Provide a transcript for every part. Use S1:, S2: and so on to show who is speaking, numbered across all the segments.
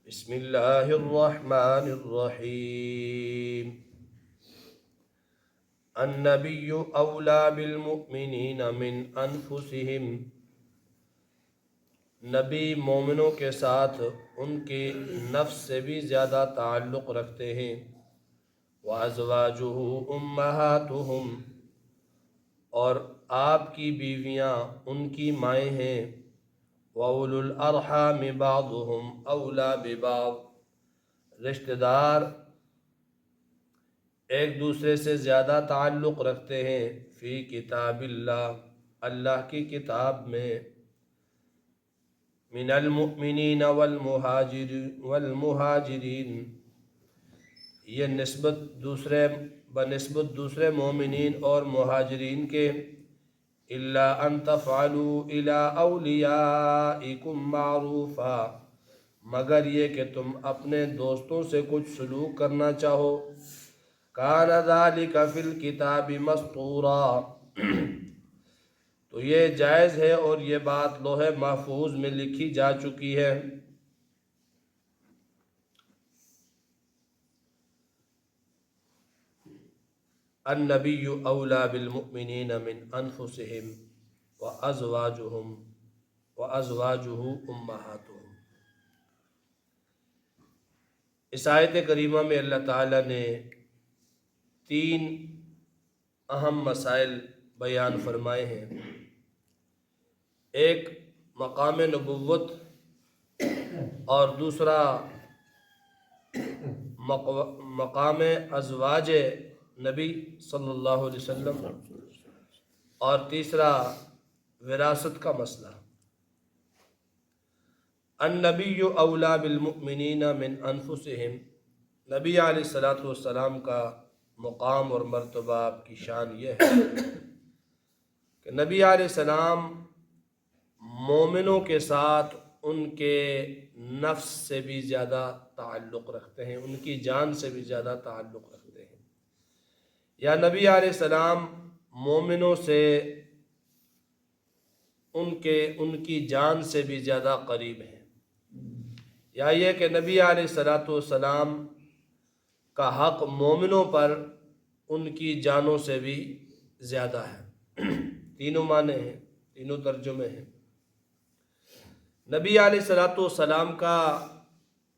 S1: بسم اللہ الرحمن الرحیم النبی اولا بالمؤمنین من انفسہم، نبی مومنوں کے ساتھ ان کے نفس سے بھی زیادہ تعلق رکھتے ہیں۔ وَأَزْوَاجُهُ أُمَّهَاتُهُمْ، اور آپ کی بیویاں ان کی مائیں ہیں۔ وَأُولُو الْأَرْحَامِ بَعْضُهُمْ أَوْلَى بِبَعْضٍ، رشتہ دار ایک دوسرے سے زیادہ تعلق رکھتے ہیں فی کتاب اللہ، اللہ کی کتاب میں۔ من المؤمنین والمہاجرین، یہ بنسبت دوسرے مومنین اور مہاجرین کے۔ الا ان تفعلوا الى اولیائکم معروفا، مگر یہ کہ تم اپنے دوستوں سے کچھ سلوک کرنا چاہو۔ کان ذلک فی الکتاب مسطورا، تو یہ جائز ہے اور یہ بات لوح محفوظ میں لکھی جا چکی ہے۔ النبی اولا بالمؤمنین من انفسہم وازواجہ امہاتہم۔ اس آیت کریمہ میں اللہ تعالیٰ نے تین اہم مسائل بیان فرمائے ہیں۔ ایک مقام نبوت، اور دوسرا مقام ازواج نبی صلی اللہ علیہ وسلم، اور تیسرا وراثت کا مسئلہ۔ النبی اولا بالمؤمنین من انفسہم، نبی علیہ السلام کا مقام اور مرتبہ، آپ کی شان یہ ہے کہ نبی علیہ السلام مومنوں کے ساتھ ان کے نفس سے بھی زیادہ تعلق رکھتے ہیں، ان کی جان سے بھی زیادہ تعلق رکھتے ہیں۔ یا نبی علیہ السلام مومنوں سے ان کی جان سے بھی زیادہ قریب ہیں، یا یہ کہ نبی علیہ السلام کا حق مومنوں پر ان کی جانوں سے بھی زیادہ ہے۔ تینوں معنی ہیں، تینوں ترجمے ہیں۔ نبی علیہ السلام کا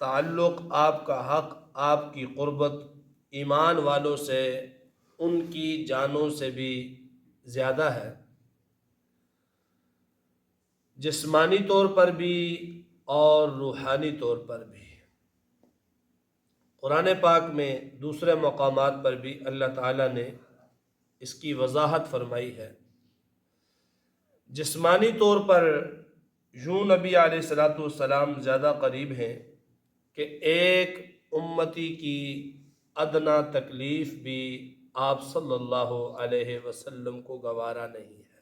S1: تعلق، آپ کا حق، آپ کی قربت ایمان والوں سے ان کی جانوں سے بھی زیادہ ہے، جسمانی طور پر بھی اور روحانی طور پر بھی۔ قرآن پاک میں دوسرے مقامات پر بھی اللہ تعالیٰ نے اس کی وضاحت فرمائی ہے۔ جسمانی طور پر یوں نبی علیہ السلام زیادہ قریب ہیں کہ ایک امتی کی ادنا تکلیف بھی آپ صلی اللہ علیہ وسلم کو گوارا نہیں ہے۔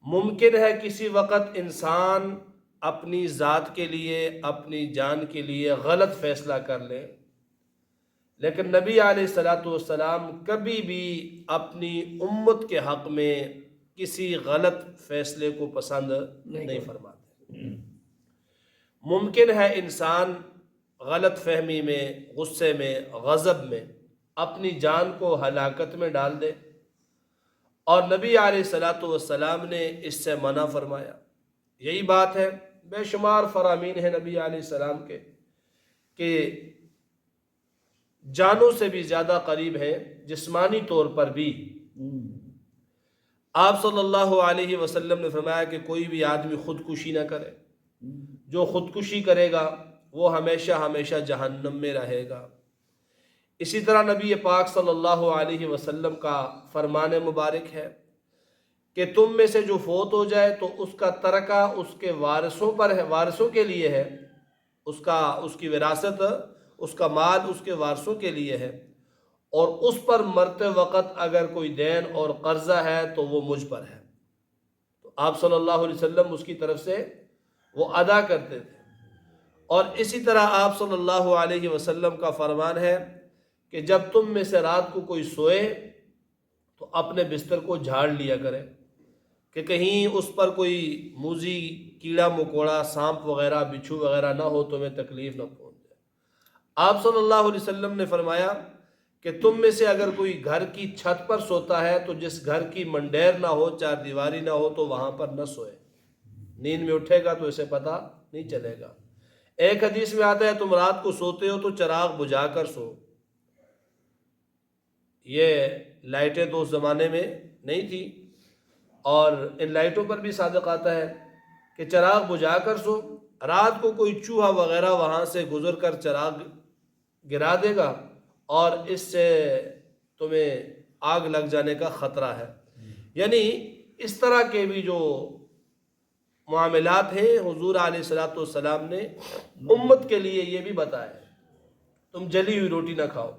S1: ممکن ہے کسی وقت انسان اپنی ذات کے لیے، اپنی جان کے لیے غلط فیصلہ کر لے، لیکن نبی علیہ السلام کبھی بھی اپنی امت کے حق میں کسی غلط فیصلے کو پسند نہیں فرماتے۔ ممکن ہے انسان غلط فہمی میں، غصے میں، غضب میں اپنی جان کو ہلاکت میں ڈال دے، اور نبی علیہ السلام نے اس سے منع فرمایا۔ یہی بات ہے، بے شمار فرامین ہیں نبی علیہ السلام کے کہ جانوں سے بھی زیادہ قریب ہیں، جسمانی طور پر بھی۔ آپ صلی اللہ علیہ وسلم نے فرمایا کہ کوئی بھی آدمی خودکشی نہ کرے، جو خودکشی کرے گا وہ ہمیشہ ہمیشہ جہنم میں رہے گا۔ اسی طرح نبی پاک صلی اللہ علیہ وسلم کا فرمان مبارک ہے کہ تم میں سے جو فوت ہو جائے تو اس کا ترکہ اس کے وارثوں پر ہے، وارثوں کے لیے ہے، اس کی وراثت، اس کا مال اس کے وارثوں کے لیے ہے، اور اس پر مرتے وقت اگر کوئی دین اور قرضہ ہے تو وہ مجھ پر ہے۔ تو آپ صلی اللہ علیہ وسلم اس کی طرف سے وہ ادا کرتے تھے۔ اور اسی طرح آپ صلی اللہ علیہ وسلم کا فرمان ہے کہ جب تم میں سے رات کو کوئی سوئے تو اپنے بستر کو جھاڑ لیا کرے کہ کہیں اس پر کوئی موذی کیڑا مکوڑا سانپ وغیرہ بچھو وغیرہ نہ ہو، تمہیں تکلیف نہ پہنچ جائے۔ آپ صلی اللہ علیہ وسلم نے فرمایا کہ تم میں سے اگر کوئی گھر کی چھت پر سوتا ہے تو جس گھر کی منڈیر نہ ہو، چار دیواری نہ ہو، تو وہاں پر نہ سوئے، نیند میں اٹھے گا تو اسے پتہ نہیں چلے گا۔ ایک حدیث میں آتا ہے تم رات کو سوتے ہو تو چراغ بجھا کر سو۔ یہ لائٹیں تو اس زمانے میں نہیں تھی، اور ان لائٹوں پر بھی صادق آتا ہے کہ چراغ بجھا کر سو، رات کو کوئی چوہا وغیرہ وہاں سے گزر کر چراغ گرا دے گا اور اس سے تمہیں آگ لگ جانے کا خطرہ ہے۔ یعنی اس طرح کے بھی جو معاملات ہیں حضور علیہ الصلوۃ والسلام نے امت کے لیے یہ بھی بتایا ہے۔ تم جلی ہوئی روٹی نہ کھاؤ،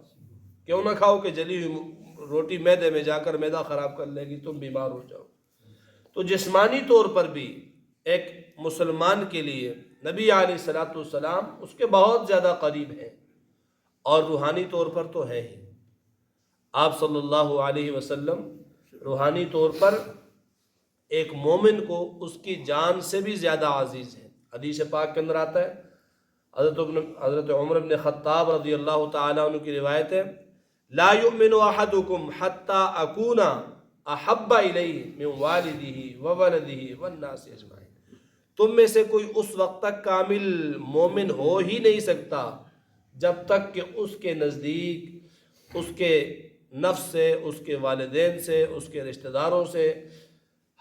S1: کیوں نہ کھاؤ کہ جلی ہوئی روٹی معدے میں جا کر معدہ خراب کر لے گی، تم بیمار ہو جاؤ۔ تو جسمانی طور پر بھی ایک مسلمان کے لیے نبی علیہ الصلوۃ والسلام اس کے بہت زیادہ قریب ہیں، اور روحانی طور پر تو ہے ہی۔ آپ صلی اللہ علیہ وسلم روحانی طور پر ایک مومن کو اس کی جان سے بھی زیادہ عزیز ہیں۔ حدیث پاک کے اندر آتا ہے، حضرت عمر بن خطاب رضی اللہ تعالیٰ عنہ کی روایت ہے، لا یؤمن احدکم حتی اکون احب الیہ من والدہ وولدہ والناس اجمعین۔ تم میں سے کوئی اس وقت تک کامل مومن ہو ہی نہیں سکتا جب تک کہ اس کے نزدیک اس کے نفس سے، اس کے والدین سے، اس کے رشتہ داروں سے،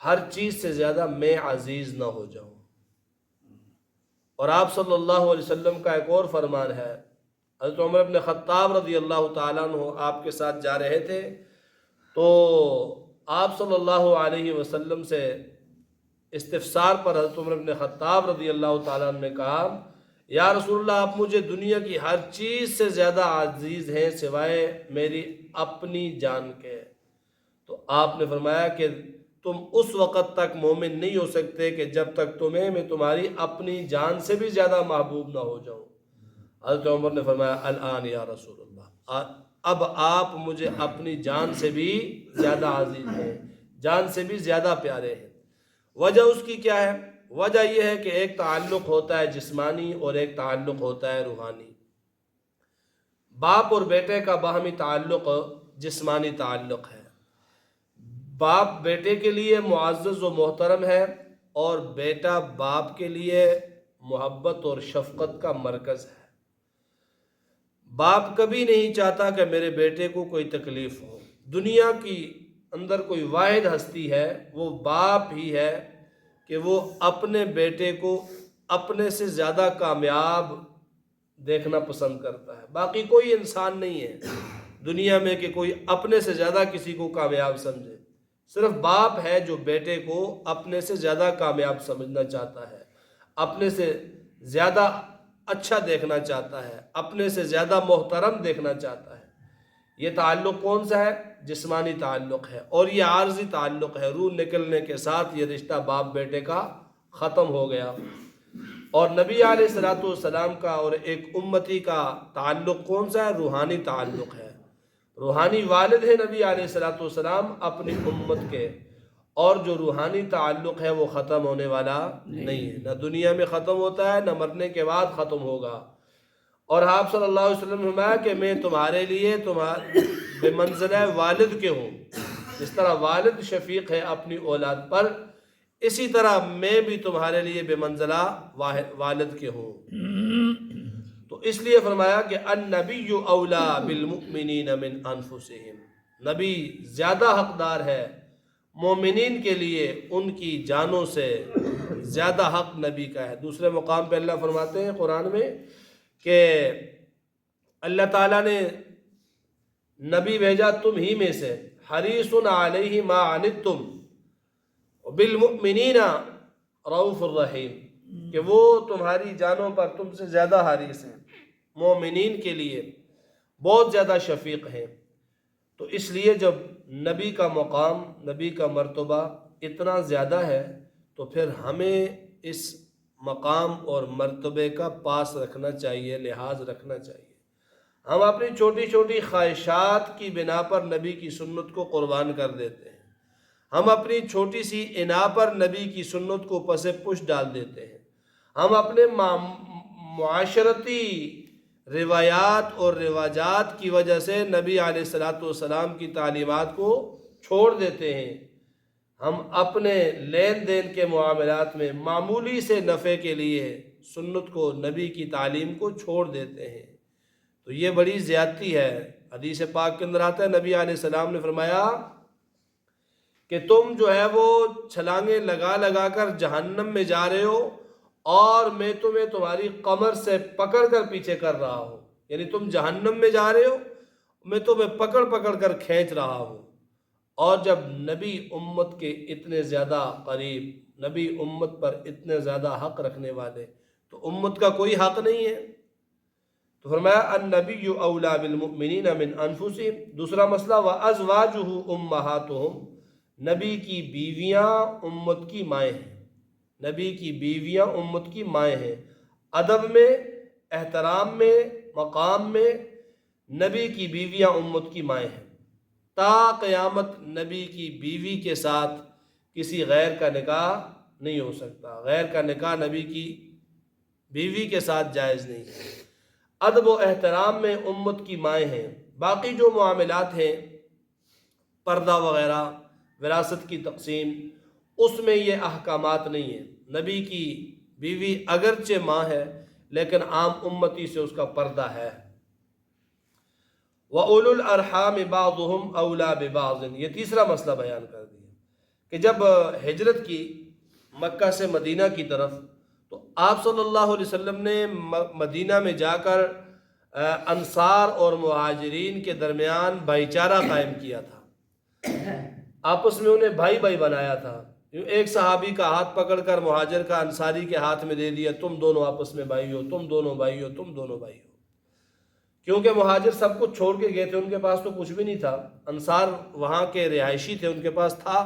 S1: ہر چیز سے زیادہ میں عزیز نہ ہو جاؤں۔ اور آپ صلی اللہ علیہ وسلم کا ایک اور فرمان ہے، حضرت عمر بن خطاب رضی اللہ تعالیٰ عنہ آپ کے ساتھ جا رہے تھے تو آپ صلی اللہ علیہ وسلم سے استفسار پر حضرت عمر بن خطاب رضی اللہ تعالیٰ عنہ نے کہا، یا رسول اللہ آپ مجھے دنیا کی ہر چیز سے زیادہ عزیز ہیں سوائے میری اپنی جان کے۔ تو آپ نے فرمایا کہ تم اس وقت تک مومن نہیں ہو سکتے کہ جب تک تمہیں میں تمہاری اپنی جان سے بھی زیادہ محبوب نہ ہو جاؤں۔ حضرت عمر نے فرمایا الآن یا رسول اللہ، اب آپ مجھے اپنی جان سے بھی زیادہ عزیز ہیں، جان سے بھی زیادہ پیارے ہیں۔ وجہ اس کی کیا ہے؟ وجہ یہ ہے کہ ایک تعلق ہوتا ہے جسمانی اور ایک تعلق ہوتا ہے روحانی۔ باپ اور بیٹے کا باہمی تعلق جسمانی تعلق ہے، باپ بیٹے کے لیے معزز و محترم ہے، اور بیٹا باپ کے لیے محبت اور شفقت کا مرکز ہے۔ باپ کبھی نہیں چاہتا کہ میرے بیٹے کو کوئی تکلیف ہو۔ دنیا کی اندر کوئی واحد ہستی ہے وہ باپ ہی ہے کہ وہ اپنے بیٹے کو اپنے سے زیادہ کامیاب دیکھنا پسند کرتا ہے۔ باقی کوئی انسان نہیں ہے دنیا میں کہ کوئی اپنے سے زیادہ کسی کو کامیاب سمجھے، صرف باپ ہے جو بیٹے کو اپنے سے زیادہ کامیاب سمجھنا چاہتا ہے، اپنے سے زیادہ اچھا دیکھنا چاہتا ہے، اپنے سے زیادہ محترم دیکھنا چاہتا ہے۔ یہ تعلق کون سا ہے؟ جسمانی تعلق ہے، اور یہ عارضی تعلق ہے، روح نکلنے کے ساتھ یہ رشتہ باپ بیٹے کا ختم ہو گیا۔ اور نبی علیہ الصلوۃ والسلام کا اور ایک امتی کا تعلق کون سا ہے؟ روحانی تعلق ہے۔ روحانی والد ہے نبی علیہ الصلوۃ والسلام اپنی امت کے، اور جو روحانی تعلق ہے وہ ختم ہونے والا نہیں ہے، نہ دنیا میں ختم ہوتا ہے نہ مرنے کے بعد ختم ہوگا۔ اور آپ صلی اللہ علیہ وسلم نے فرمایا کہ میں تمہارے لیے بے منزلہ والد کے ہوں، جس طرح والد شفیق ہے اپنی اولاد پر، اسی طرح میں بھی تمہارے لیے بے منزلہ والد کے ہوں۔ تو اس لیے فرمایا کہ النبی اولا بالمؤمنین من انفسہم، نبی زیادہ حقدار ہے مومنین کے لیے ان کی جانوں سے، زیادہ حق نبی کا ہے۔ دوسرے مقام پہ اللہ فرماتے ہیں قرآن میں کہ اللہ تعالیٰ نے نبی بھیجا تم ہی میں سے، حریص علیہ ما عنتم بالمؤمنین رؤوف الرحیم، کہ وہ تمہاری جانوں پر تم سے زیادہ حریص ہیں، مومنین کے لیے بہت زیادہ شفیق ہیں۔ تو اس لیے جب نبی کا مقام، نبی کا مرتبہ اتنا زیادہ ہے تو پھر ہمیں اس مقام اور مرتبے کا پاس رکھنا چاہیے، لحاظ رکھنا چاہیے۔ ہم اپنی چھوٹی چھوٹی خواہشات کی بنا پر نبی کی سنت کو قربان کر دیتے ہیں، ہم اپنی چھوٹی سی انا پر نبی کی سنت کو پس پش ڈال دیتے ہیں، ہم اپنے معاشرتی روایات اور رواجات کی وجہ سے نبی علیہ السلام کی تعلیمات کو چھوڑ دیتے ہیں، ہم اپنے لین دین کے معاملات میں معمولی سے نفع کے لیے سنت کو، نبی کی تعلیم کو چھوڑ دیتے ہیں، تو یہ بڑی زیادتی ہے۔ حدیث پاک کے اندر آتا ہے، نبی علیہ السلام نے فرمایا کہ تم جو ہے وہ چھلانگیں لگا لگا کر جہنم میں جا رہے ہو اور میں تمہیں تمہاری کمر سے پکڑ کر پیچھے کر رہا ہوں، یعنی تم جہنم میں جا رہے ہو، میں تمہیں پکڑ پکڑ کر کھینچ رہا ہوں۔ اور جب نبی امت کے اتنے زیادہ قریب، نبی امت پر اتنے زیادہ حق رکھنے والے، تو امت کا کوئی حق نہیں ہے؟ تو فرمایا النبی اولا بالمؤمنین من انفسہم۔ دوسرا مسئلہ وازواجہ امہاتہم، نبی کی بیویاں امت کی مائیں ہیں، نبی کی بیویاں امت کی مائیں ہیں، ادب میں، احترام میں، مقام میں نبی کی بیویاں امت کی مائیں ہیں۔ تا قیامت نبی کی بیوی کے ساتھ کسی غیر کا نکاح نہیں ہو سکتا، غیر کا نکاح نبی کی بیوی کے ساتھ جائز نہیں ہے۔ ادب و احترام میں امت کی مائیں ہیں۔ باقی جو معاملات ہیں، پردہ وغیرہ، وراثت کی تقسیم، اس میں یہ احکامات نہیں ہیں۔ نبی کی بیوی اگرچہ ماں ہے لیکن عام امتی سے اس کا پردہ ہے۔ وَأُولُو الْأَرْحَامِ بَعْضُهُمْ أَوْلَى بِبَعْضٍ، یہ تیسرا مسئلہ بیان کر دیا کہ جب ہجرت کی مکہ سے مدینہ کی طرف، تو آپ صلی اللہ علیہ وسلم نے مدینہ میں جا کر انصار اور مہاجرین کے درمیان بھائی چارہ قائم کیا تھا، آپس میں انہیں بھائی بھائی بنایا تھا۔ ایک صحابی کا ہاتھ پکڑ کر مہاجر کا انصاری کے ہاتھ میں دے دیا، تم دونوں آپس میں بھائی ہو، تم دونوں بھائی ہو، تم دونوں بھائی ہو۔ کیونکہ مہاجر سب کچھ چھوڑ کے گئے تھے، ان کے پاس تو کچھ بھی نہیں تھا، انصار وہاں کے رہائشی تھے، ان کے پاس تھا۔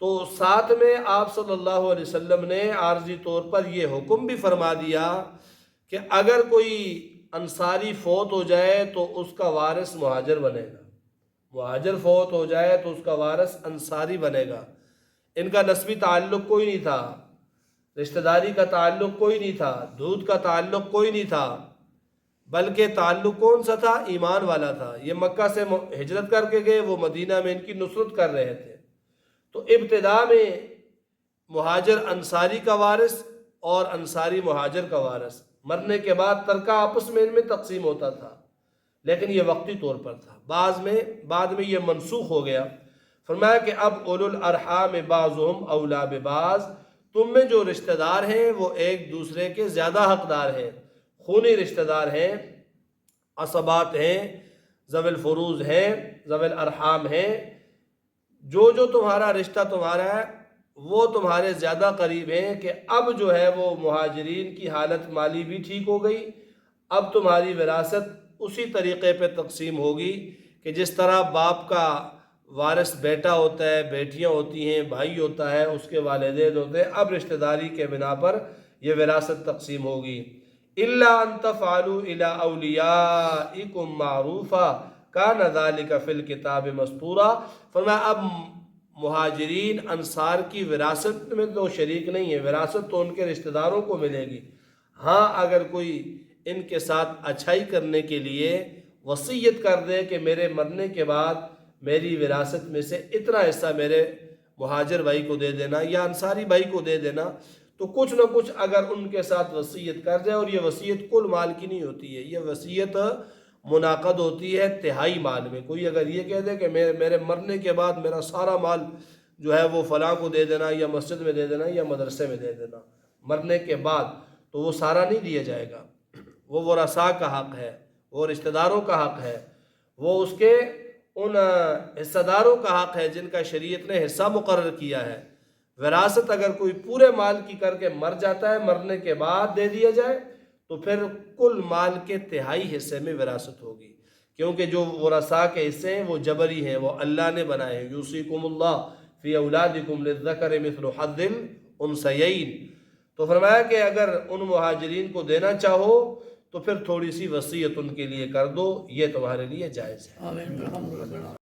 S1: تو ساتھ میں آپ صلی اللہ علیہ وسلم نے عارضی طور پر یہ حکم بھی فرما دیا کہ اگر کوئی انصاری فوت ہو جائے تو اس کا وارث مہاجر بنے گا، مہاجر فوت ہو جائے تو اس کا وارث انصاری بنے گا۔ ان کا نسبی تعلق کوئی نہیں تھا، رشتہ داری کا تعلق کوئی نہیں تھا، دودھ کا تعلق کوئی نہیں تھا، بلکہ تعلق کون سا تھا؟ ایمان والا تھا۔ یہ مکہ سے ہجرت کر کے گئے، وہ مدینہ میں ان کی نصرت کر رہے تھے، تو ابتدا میں مہاجر انصاری کا وارث اور انصاری مہاجر کا وارث، مرنے کے بعد ترکہ آپس میں ان میں تقسیم ہوتا تھا، لیکن یہ وقتی طور پر تھا، بعد میں یہ منسوخ ہو گیا۔ فرمایا کہ اب اولو الارحام بعضهم اولا ببعض، تم میں جو رشتہ دار ہیں وہ ایک دوسرے کے زیادہ حقدار ہیں، خونی رشتہ دار ہیں، عصبات ہیں، ذوی الفروض ہیں، ذوی الارحام ہیں، جو تمہارا رشتہ تمہارا ہے وہ تمہارے زیادہ قریب ہیں کہ اب جو ہے وہ مہاجرین کی حالت مالی بھی ٹھیک ہو گئی، اب تمہاری وراثت اسی طریقے پہ تقسیم ہوگی کہ جس طرح باپ کا وارث بیٹا ہوتا ہے، بیٹیاں ہوتی ہیں، بھائی ہوتا ہے، اس کے والدین ہوتے ہیں، اب رشتہ داری کے بنا پر یہ وراثت تقسیم ہوگی۔ إِلَّا أَن تَفْعَلُوا إِلَىٰ أَوْلِيَائِكُمْ مَعْرُوفًا كَانَ ذَلِكَ فِي الْكِتَابِ مَسْطُورًا۔ فرمایا اب مہاجرین انصار کی وراثت میں تو شریک نہیں ہے، وراثت تو ان کے رشتہ داروں کو ملے گی۔ ہاں اگر کوئی ان کے ساتھ اچھائی کرنے کے لیے وصیت کر دے کہ میرے مرنے کے بعد میری وراثت میں سے اتنا حصہ میرے مہاجر بھائی کو دے دینا یا انصاری بھائی کو دے دینا، تو کچھ نہ کچھ اگر ان کے ساتھ وصیت کر جائے، اور یہ وصیت کل مال کی نہیں ہوتی ہے، یہ وصیت منعقد ہوتی ہے تہائی مال میں۔ کوئی اگر یہ کہہ دے کہ میرے مرنے کے بعد میرا سارا مال جو ہے وہ فلاں کو دے دینا، یا مسجد میں دے دینا، یا مدرسے میں دے دینا، مرنے کے بعد، تو وہ سارا نہیں دیا جائے گا، وہ ورثاء کا حق ہے، وہ رشتہ داروں کا حق ہے، وہ اس کے ان حصہ داروں کا حق ہے جن کا شریعت نے حصہ مقرر کیا ہے۔ وراثت اگر کوئی پورے مال کی کر کے مر جاتا ہے، مرنے کے بعد دے دیا جائے، تو پھر کل مال کے تہائی حصے میں وراثت ہوگی، کیونکہ جو ورثاء کے حصے ہیں وہ جبری ہیں، وہ اللہ نے بنائے ہیں۔ یوصیکم اللہ فی اولادکم للذکر مثل حظ الانثیین۔ تو فرمایا کہ اگر ان مہاجرین کو دینا چاہو تو پھر تھوڑی سی وصیت ان کے لیے کر دو، یہ تمہارے لیے جائز ہے۔